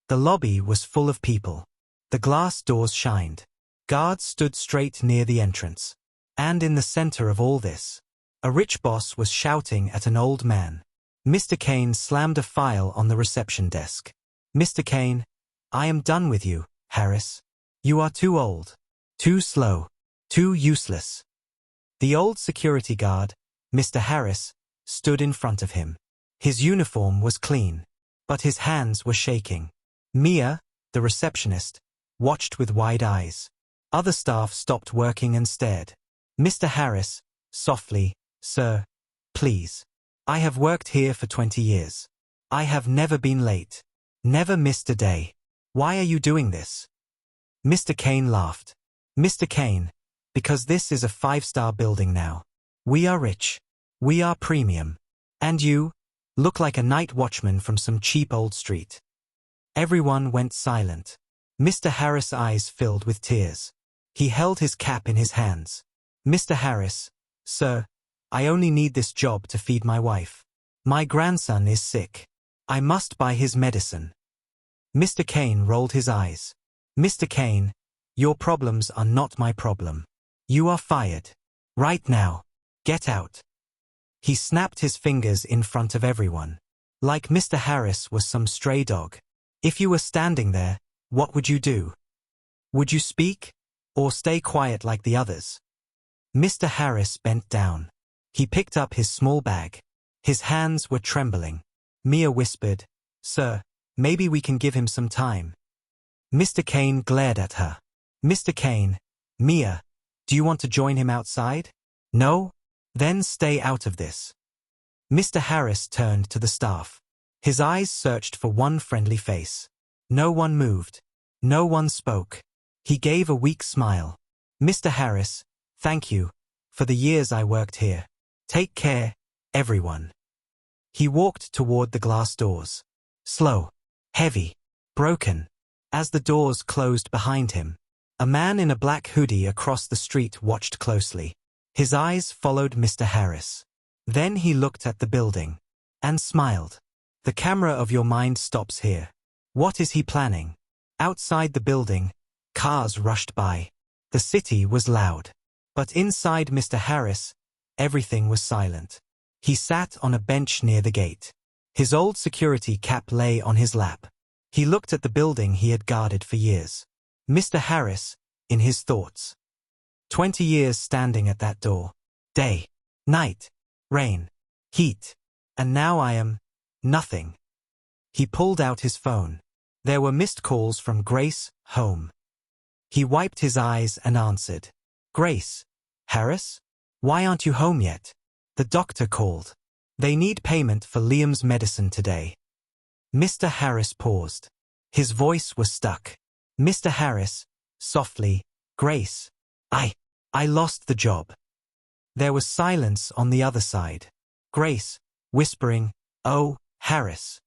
The lobby was full of people. The glass doors shined. Guards stood straight near the entrance. And in the center of all this, a rich boss was shouting at an old man. Mr. Kane slammed a file on the reception desk. Mr. Kane, I am done with you, Harris. You are too old, too slow, too useless. The old security guard, Mr. Harris, stood in front of him. His uniform was clean, but his hands were shaking. Mia, the receptionist, watched with wide eyes. Other staff stopped working and stared. Mr. Harris, softly, Sir, please. I have worked here for 20 years. I have never been late. Never missed a day. Why are you doing this? Mr. Kane laughed. Mr. Kane, because this is a 5-star building now. We are rich. We are premium. And you look like a night watchman from some cheap old street. Everyone went silent. Mr. Harris' eyes filled with tears. He held his cap in his hands. Mr. Harris, sir, I only need this job to feed my wife. My grandson is sick. I must buy his medicine. Mr. Kane rolled his eyes. Mr. Kane, your problems are not my problem. You are fired. Right now. Get out. He snapped his fingers in front of everyone. Like Mr. Harris was some stray dog. If you were standing there, what would you do? Would you speak? Or stay quiet like the others? Mr. Harris bent down. He picked up his small bag. His hands were trembling. Mia whispered, Sir, maybe we can give him some time. Mr. Kane glared at her. Mr. Kane, Mia, do you want to join him outside? No? Then stay out of this. Mr. Harris turned to the staff. His eyes searched for one friendly face. No one moved. No one spoke. He gave a weak smile. Mr. Harris, thank you for the years I worked here. Take care, everyone. He walked toward the glass doors. Slow, heavy, broken. As the doors closed behind him, a man in a black hoodie across the street watched closely. His eyes followed Mr. Harris. Then he looked at the building and smiled. The camera of your mind stops here. What is he planning? Outside the building, cars rushed by. The city was loud. But inside Mr. Harris, everything was silent. He sat on a bench near the gate. His old security cap lay on his lap. He looked at the building he had guarded for years. Mr. Harris, in his thoughts. 20 years standing at that door. Day, night, rain, heat. And now I am nothing. He pulled out his phone. There were missed calls from Grace, home. He wiped his eyes and answered. Grace, Harris? Why aren't you home yet? The doctor called. They need payment for Liam's medicine today. Mr. Harris paused. His voice was stuck. Mr. Harris, softly, Grace, I lost the job. There was silence on the other side. Grace, whispering, Oh, Harris.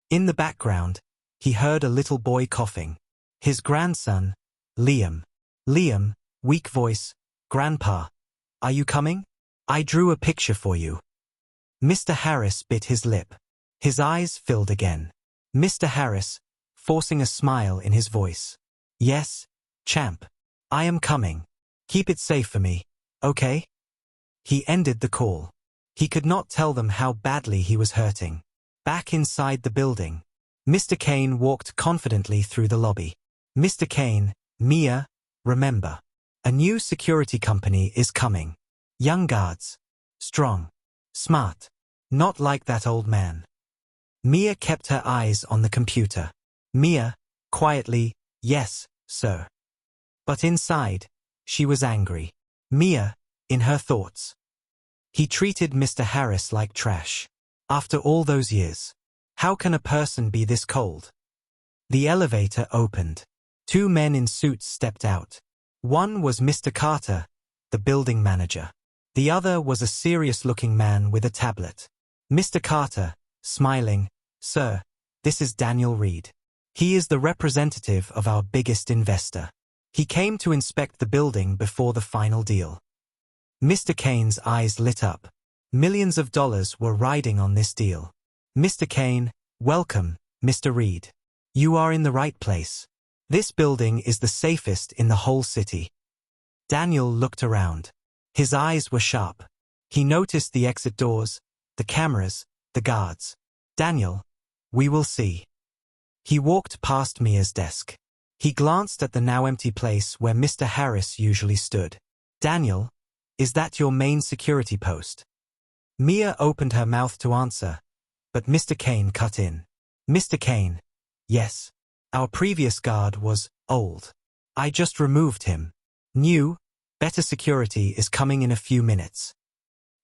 In the background, he heard a little boy coughing. His grandson, Liam. Liam, weak voice, Grandpa, are you coming? I drew a picture for you. Mr. Harris bit his lip. His eyes filled again. Mr. Harris, forcing a smile in his voice. Yes, champ. I am coming. Keep it safe for me, okay? He ended the call. He could not tell them how badly he was hurting. Back inside the building, Mr. Kane walked confidently through the lobby. Mr. Kane, Mia, remember. A new security company is coming. Young guards. Strong. Smart. Not like that old man. Mia kept her eyes on the computer. Mia, quietly, yes, sir. But inside, she was angry. Mia, in her thoughts. He treated Mr. Harris like trash. After all those years, how can a person be this cold? The elevator opened. 2 men in suits stepped out. One was Mr. Carter, the building manager. The other was a serious-looking man with a tablet. Mr. Carter, smiling, Sir, this is Daniel Reed. He is the representative of our biggest investor. He came to inspect the building before the final deal. Mr. Kane's eyes lit up. Millions of dollars were riding on this deal. Mr. Kane, welcome, Mr. Reed. You are in the right place. This building is the safest in the whole city. Daniel looked around. His eyes were sharp. He noticed the exit doors, the cameras, the guards. Daniel, we will see. He walked past Mia's desk. He glanced at the now empty place where Mr. Harris usually stood. Daniel, is that your main security post? Mia opened her mouth to answer, but Mr. Kane cut in. Mr. Kane, yes. Our previous guard was old. I just removed him. New, better security is coming in a few minutes.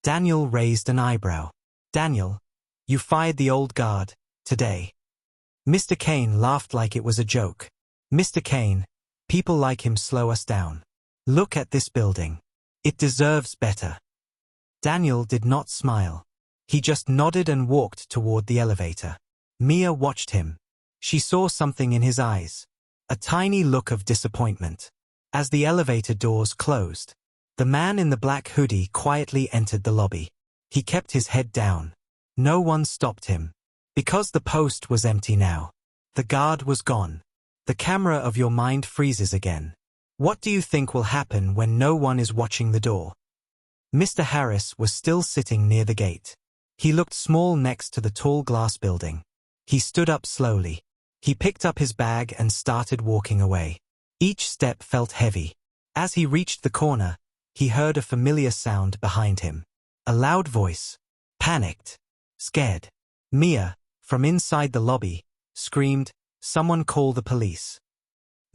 Daniel raised an eyebrow. Daniel, you fired the old guard, today. Mr. Kane laughed like it was a joke. Mr. Kane, people like him slow us down. Look at this building. It deserves better. Daniel did not smile. He just nodded and walked toward the elevator. Mia watched him. She saw something in his eyes. A tiny look of disappointment. As the elevator doors closed, the man in the black hoodie quietly entered the lobby. He kept his head down. No one stopped him. Because the post was empty now. The guard was gone. The camera of your mind freezes again. What do you think will happen when no one is watching the door? Mr. Harris was still sitting near the gate. He looked small next to the tall glass building. He stood up slowly. He picked up his bag and started walking away. Each step felt heavy. As he reached the corner, he heard a familiar sound behind him. A loud voice. Panicked. Scared. Mia, from inside the lobby, screamed, "Someone call the police."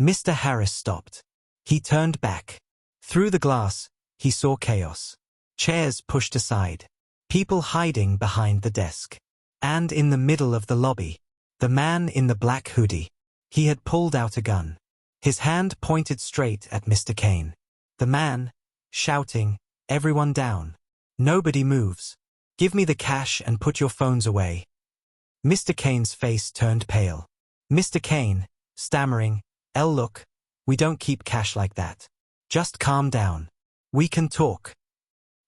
Mr. Harris stopped. He turned back. Through the glass, he saw chaos. Chairs pushed aside. People hiding behind the desk. And in the middle of the lobby, the man in the black hoodie. He had pulled out a gun. His hand pointed straight at Mr. Kane. The man, shouting, "Everyone down. Nobody moves. Give me the cash and put your phones away." Mr. Kane's face turned pale. Mr. Kane, stammering, Look, we don't keep cash like that. Just calm down. We can talk."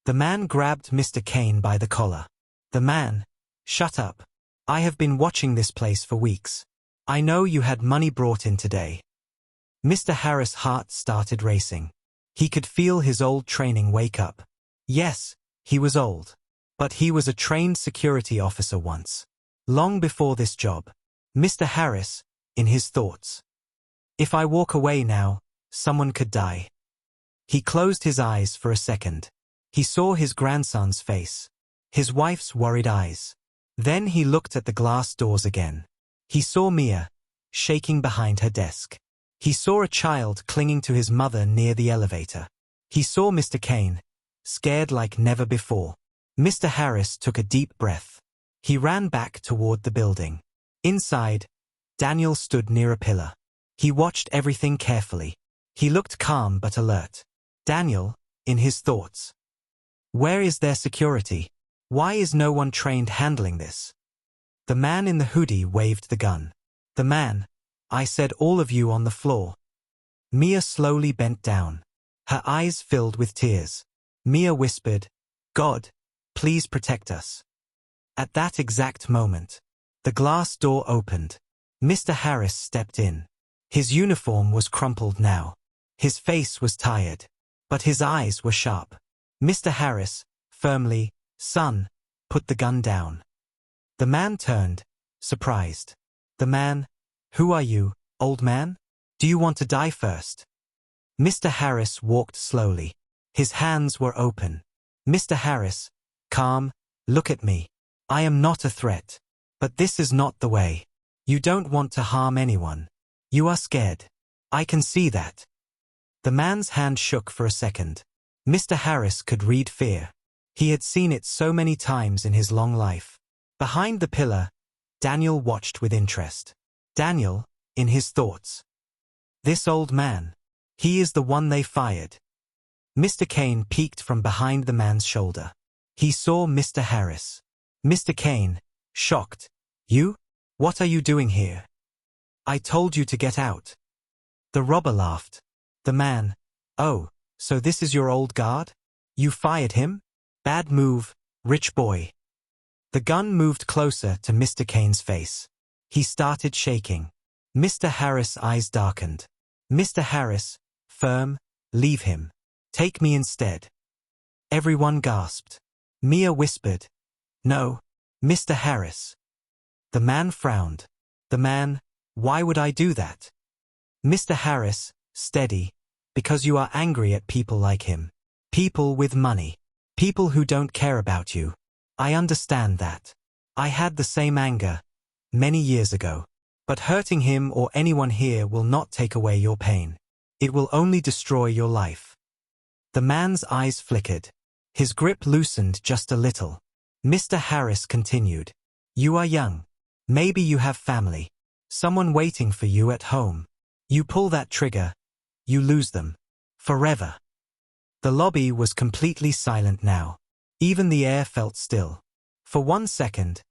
The man grabbed Mr. Kane by the collar. The man, "Shut up. I have been watching this place for weeks. I know you had money brought in today." Mr. Harris' heart started racing. He could feel his old training wake up. Yes, he was old. But he was a trained security officer once. Long before this job. Mr. Harris, in his thoughts. If I walk away now, someone could die. He closed his eyes for a second. He saw his grandson's face. His wife's worried eyes. Then he looked at the glass doors again. He saw Mia, shaking behind her desk. He saw a child clinging to his mother near the elevator. He saw Mr. Kane, scared like never before. Mr. Harris took a deep breath. He ran back toward the building. Inside, Daniel stood near a pillar. He watched everything carefully. He looked calm but alert. Daniel, in his thoughts. Where is their security? Why is no one trained handling this? The man in the hoodie waved the gun. The man, "I said all of you on the floor." Mia slowly bent down. Her eyes filled with tears. Mia whispered, "God, please protect us." At that exact moment, the glass door opened. Mr. Harris stepped in. His uniform was crumpled now. His face was tired. But his eyes were sharp. Mr. Harris, firmly, "Son, put the gun down." The man turned, surprised. The man, "Who are you, old man? Do you want to die first?" Mr. Harris walked slowly. His hands were open. "Mr. Harris, calm, look at me. I am not a threat. But this is not the way. You don't want to harm anyone. You are scared. I can see that." The man's hand shook for a second. Mr. Harris could read fear. He had seen it so many times in his long life. Behind the pillar, Daniel watched with interest. Daniel, in his thoughts. This old man. He is the one they fired. Mr. Kane peeked from behind the man's shoulder. He saw Mr. Harris. Mr. Kane, shocked. "You? What are you doing here?" "I told you to get out." The robber laughed. The man, "Oh, so this is your old guard? You fired him? Bad move, rich boy." The gun moved closer to Mr. Kane's face. He started shaking. Mr. Harris' eyes darkened. Mr. Harris, firm, leave him. Take me instead. Everyone gasped. Mia whispered, no, Mr. Harris. The man frowned. The man, why would I do that? Mr. Harris, steady, because you are angry at people like him. People with money. People who don't care about you. I understand that. I had the same anger, many years ago. But hurting him or anyone here will not take away your pain. It will only destroy your life. The man's eyes flickered. His grip loosened just a little. Mr. Harris continued. You are young. Maybe you have family. Someone waiting for you at home. You pull that trigger, you lose them. Forever. The lobby was completely silent now. Even the air felt still. For 1 second,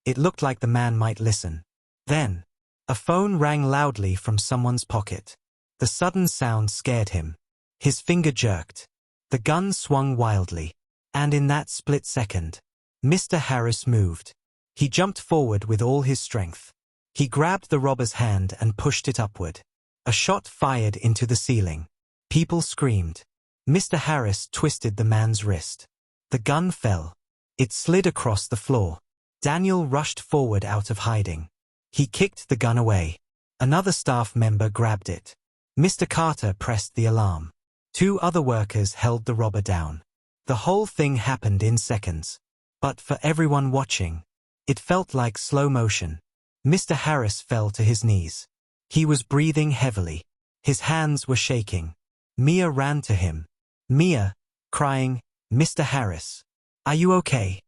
it looked like the man might listen. Then, a phone rang loudly from someone's pocket. The sudden sound scared him. His finger jerked. The gun swung wildly. And in that split second, Mr. Harris moved. He jumped forward with all his strength. He grabbed the robber's hand and pushed it upward. A shot fired into the ceiling. People screamed. Mr. Harris twisted the man's wrist. The gun fell. It slid across the floor. Daniel rushed forward out of hiding. He kicked the gun away. Another staff member grabbed it. Mr. Carter pressed the alarm. 2 other workers held the robber down. The whole thing happened in seconds. But for everyone watching, it felt like slow motion. Mr. Harris fell to his knees. He was breathing heavily. His hands were shaking. Mia ran to him. Mia, crying, Mr. Harris, are you okay?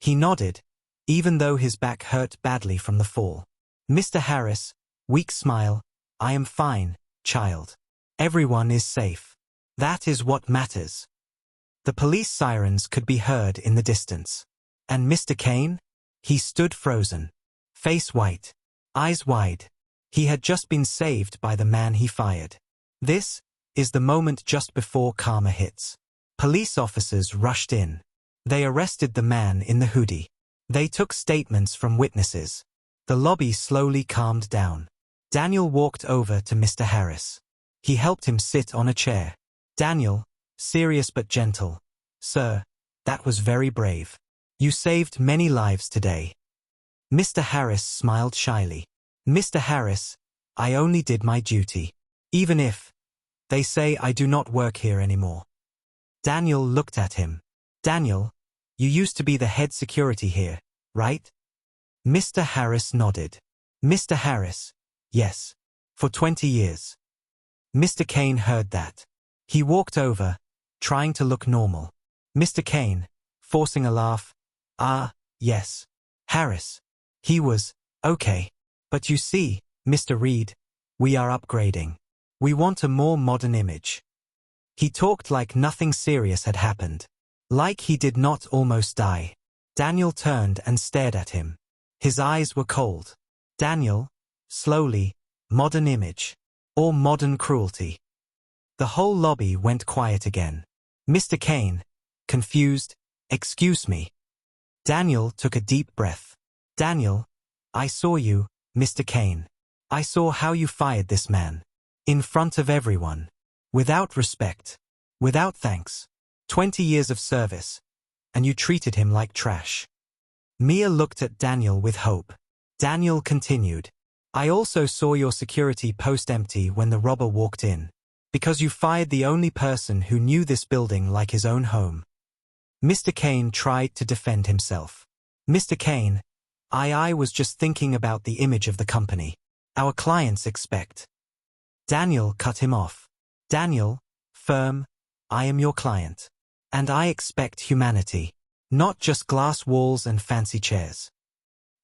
He nodded, even though his back hurt badly from the fall. Mr. Harris, weak smile, I am fine, child. Everyone is safe. That is what matters. The police sirens could be heard in the distance. And Mr. Kane? He stood frozen. Face white. Eyes wide. He had just been saved by the man he fired. This is the moment just before karma hits. Police officers rushed in. They arrested the man in the hoodie. They took statements from witnesses. The lobby slowly calmed down. Daniel walked over to Mr. Harris. He helped him sit on a chair. Daniel, serious but gentle. Sir, that was very brave. You saved many lives today. Mr. Harris smiled shyly. Mr. Harris, I only did my duty. Even if they say I do not work here anymore. Daniel looked at him. Daniel, you used to be the head security here, right? Mr. Harris nodded. Mr. Harris, yes. For 20 years. Mr. Kane heard that. He walked over, trying to look normal. Mr. Kane, forcing a laugh. Ah, yes. Harris. He was, okay. But you see, Mr. Reed, we are upgrading. We want a more modern image. He talked like nothing serious had happened. Like he did not almost die. Daniel turned and stared at him. His eyes were cold. Daniel, slowly, modern image. Or modern cruelty. The whole lobby went quiet again. Mr. Kane, confused, excuse me. Daniel took a deep breath. Daniel, I saw you, Mr. Kane. I saw how you fired this man. In front of everyone. Without respect. Without thanks. 20 years of service. And you treated him like trash. Mia looked at Daniel with hope. Daniel continued. I also saw your security post empty when the robber walked in. Because you fired the only person who knew this building like his own home. Mr. Kane tried to defend himself. Mr. Kane, I was just thinking about the image of the company. Our clients expect. Daniel cut him off. Daniel, firm, I am your client. And I expect humanity. Not just glass walls and fancy chairs.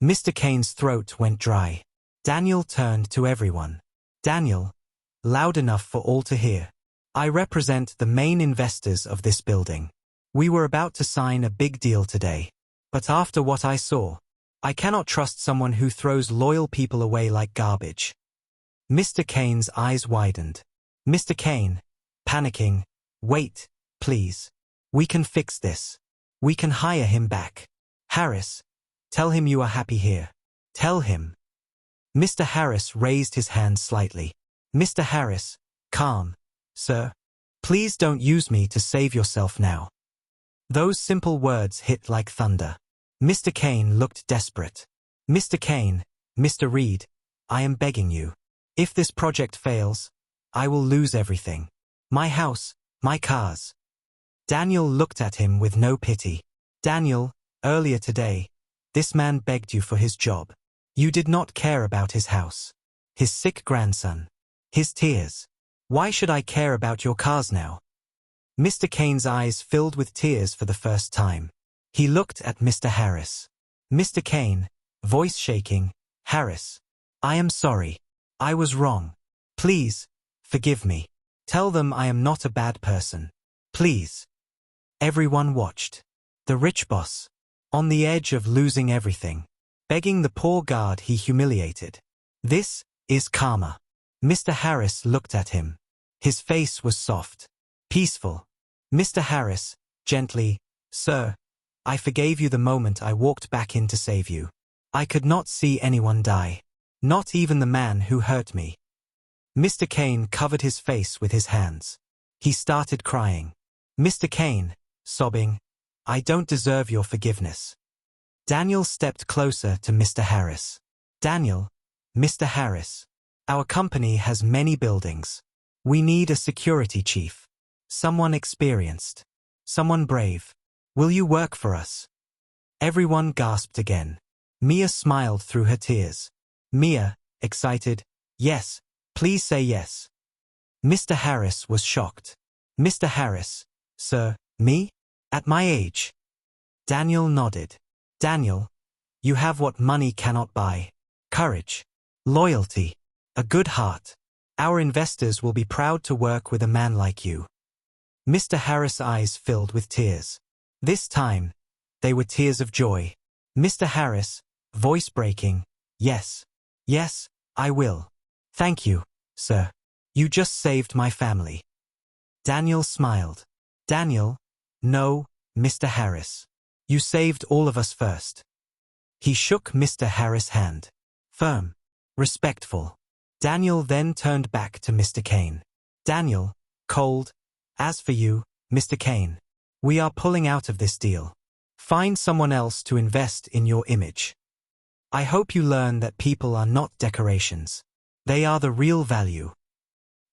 Mr. Kane's throat went dry. Daniel turned to everyone. Daniel, loud enough for all to hear. I represent the main investors of this building. We were about to sign a big deal today. But after what I saw, I cannot trust someone who throws loyal people away like garbage. Mr. Kane's eyes widened. Mr. Kane, panicking, wait, please. We can fix this. We can hire him back. Harris, tell him you are happy here. Tell him. Mr. Harris raised his hand slightly. Mr. Harris, calm, sir. Please don't use me to save yourself now. Those simple words hit like thunder. Mr. Kane looked desperate. Mr. Kane, Mr. Reed, I am begging you. If this project fails, I will lose everything. My house, my cars. Daniel looked at him with no pity. Daniel, earlier today, this man begged you for his job. You did not care about his house, his sick grandson, his tears. Why should I care about your cars now? Mr. Kane's eyes filled with tears for the first time. He looked at Mr. Harris. Mr. Kane, voice shaking, Harris, I am sorry. I was wrong. Please, forgive me. Tell them I am not a bad person. Please. Everyone watched. The rich boss, on the edge of losing everything, begging the poor guard he humiliated. This is karma. Mr. Harris looked at him. His face was soft, peaceful. Mr. Harris, gently, sir, I forgave you the moment I walked back in to save you. I could not see anyone die. Not even the man who hurt me. Mr. Kane covered his face with his hands. He started crying. Mr. Kane, sobbing, I don't deserve your forgiveness. Daniel stepped closer to Mr. Harris. Daniel, Mr. Harris, our company has many buildings. We need a security chief. Someone experienced. Someone brave. Will you work for us? Everyone gasped again. Mia smiled through her tears. Mia, excited, yes, please say yes. Mr. Harris was shocked. Mr. Harris, sir, me? At my age? Daniel nodded. Daniel, you have what money cannot buy. Courage, loyalty, a good heart. Our investors will be proud to work with a man like you. Mr. Harris' eyes filled with tears. This time, they were tears of joy. Mr. Harris, voice breaking, yes, yes, I will. Thank you, sir. You just saved my family. Daniel smiled. Daniel, no, Mr. Harris. You saved all of us first. He shook Mr. Harris' hand. Firm, respectful. Daniel then turned back to Mr. Kane. Daniel, cold. As for you, Mr. Kane, we are pulling out of this deal. Find someone else to invest in your image. I hope you learn that people are not decorations. They are the real value.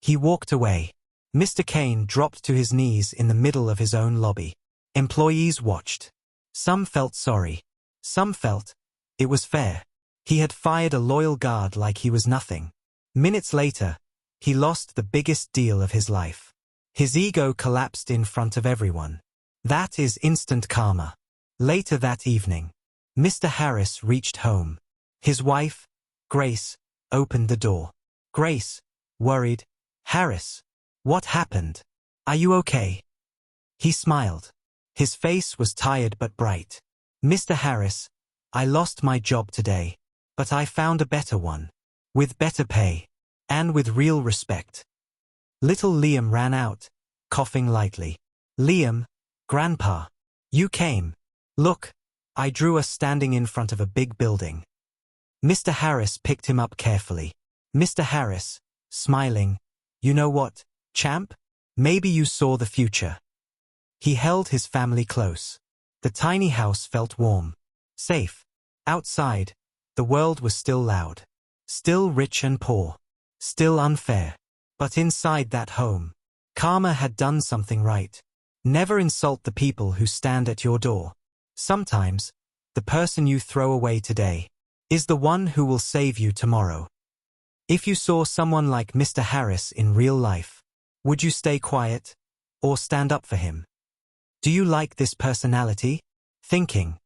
He walked away. Mr. Kane dropped to his knees in the middle of his own lobby. Employees watched. Some felt sorry. Some felt it was fair. He had fired a loyal guard like he was nothing. Minutes later, he lost the biggest deal of his life. His ego collapsed in front of everyone. That is instant karma. Later that evening, Mr. Harris reached home. His wife, Grace, opened the door. Grace, worried, Harris, what happened? Are you okay? He smiled. His face was tired but bright. Mr. Harris, I lost my job today, but I found a better one. With better pay. And with real respect. Little Liam ran out, coughing lightly. Liam, Grandpa, you came. Look, I drew us standing in front of a big building. Mr. Harris picked him up carefully. Mr. Harris, smiling, you know what, champ? Maybe you saw the future. He held his family close. The tiny house felt warm, safe. Outside, the world was still loud. Still rich and poor. Still unfair. But inside that home, karma had done something right. Never insult the people who stand at your door. Sometimes, the person you throw away today is the one who will save you tomorrow. If you saw someone like Mr. Harris in real life, would you stay quiet or stand up for him? Do you like this personality? Thinking,